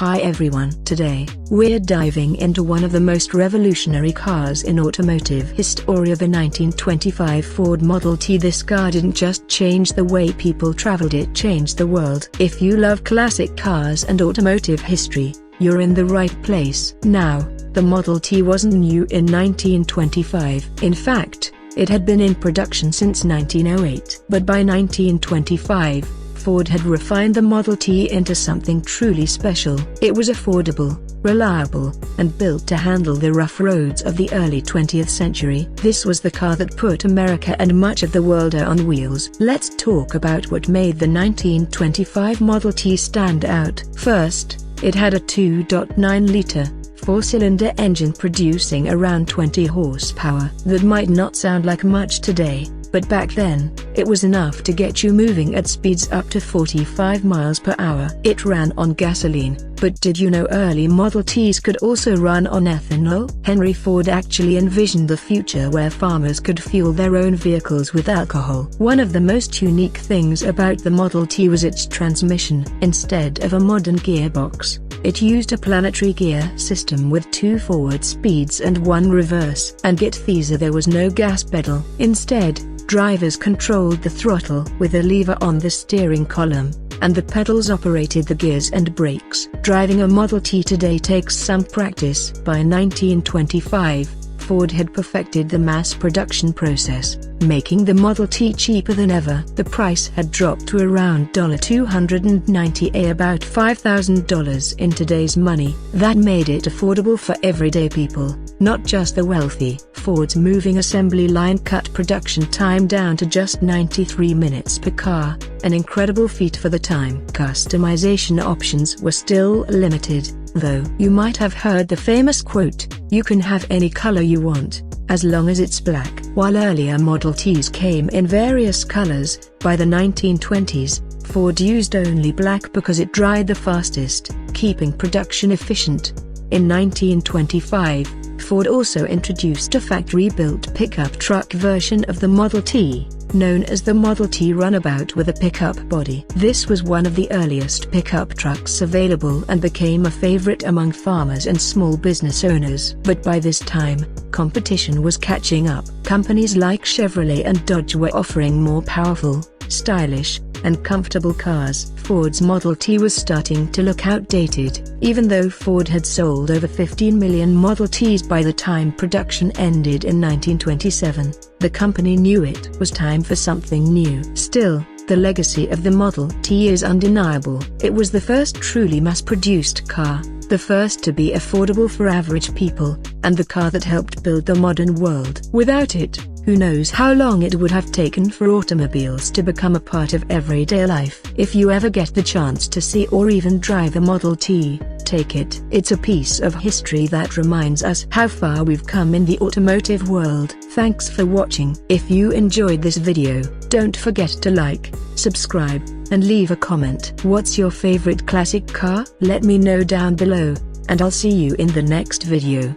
Hi everyone. Today, we're diving into one of the most revolutionary cars in automotive history, the 1925 Ford Model T. This car didn't just change the way people traveled, it changed the world. If you love classic cars and automotive history, you're in the right place. Now, the Model T wasn't new in 1925. In fact, it had been in production since 1908. But by 1925, Ford had refined the Model T into something truly special. It was affordable, reliable, and built to handle the rough roads of the early 20th century. This was the car that put America and much of the world on wheels. Let's talk about what made the 1925 Model T stand out. First, it had a 2.9-liter, four-cylinder engine producing around 20 horsepower. That might not sound like much today, but back then, it was enough to get you moving at speeds up to 45 miles per hour. It ran on gasoline, but did you know early Model Ts could also run on ethanol? Henry Ford actually envisioned the future where farmers could fuel their own vehicles with alcohol. One of the most unique things about the Model T was its transmission. Instead of a modern gearbox, it used a planetary gear system with 2 forward speeds and 1 reverse. And get these, there was no gas pedal. Instead, drivers controlled the throttle with a lever on the steering column, and the pedals operated the gears and brakes. Driving a Model T today takes some practice. By 1925, Ford had perfected the mass production process, making the Model T cheaper than ever. The price had dropped to around $290, about $5,000 in today's money. That made it affordable for everyday people, not just the wealthy. Ford's moving assembly line cut production time down to just 93 minutes per car, an incredible feat for the time. Customization options were still limited, though. You might have heard the famous quote, "You can have any color you want, as long as it's black." While earlier Model Ts came in various colors, by the 1920s, Ford used only black because it dried the fastest, keeping production efficient. In 1925, Ford also introduced a factory-built pickup truck version of the Model T, known as the Model T Runabout, with a pickup body. This was one of the earliest pickup trucks available and became a favorite among farmers and small business owners. But by this time, competition was catching up. Companies like Chevrolet and Dodge were offering more powerful, stylish, and comfortable cars. Ford's Model T was starting to look outdated. Even though Ford had sold over 15 million Model Ts by the time production ended in 1927, the company knew it was time for something new. Still, the legacy of the Model T is undeniable. It was the first truly mass-produced car, the first to be affordable for average people, and the car that helped build the modern world. Without it, who knows how long it would have taken for automobiles to become a part of everyday life. If you ever get the chance to see or even drive a Model T, take it. It's a piece of history that reminds us how far we've come in the automotive world. Thanks for watching. If you enjoyed this video, don't forget to like, subscribe, and leave a comment. What's your favorite classic car? Let me know down below, and I'll see you in the next video.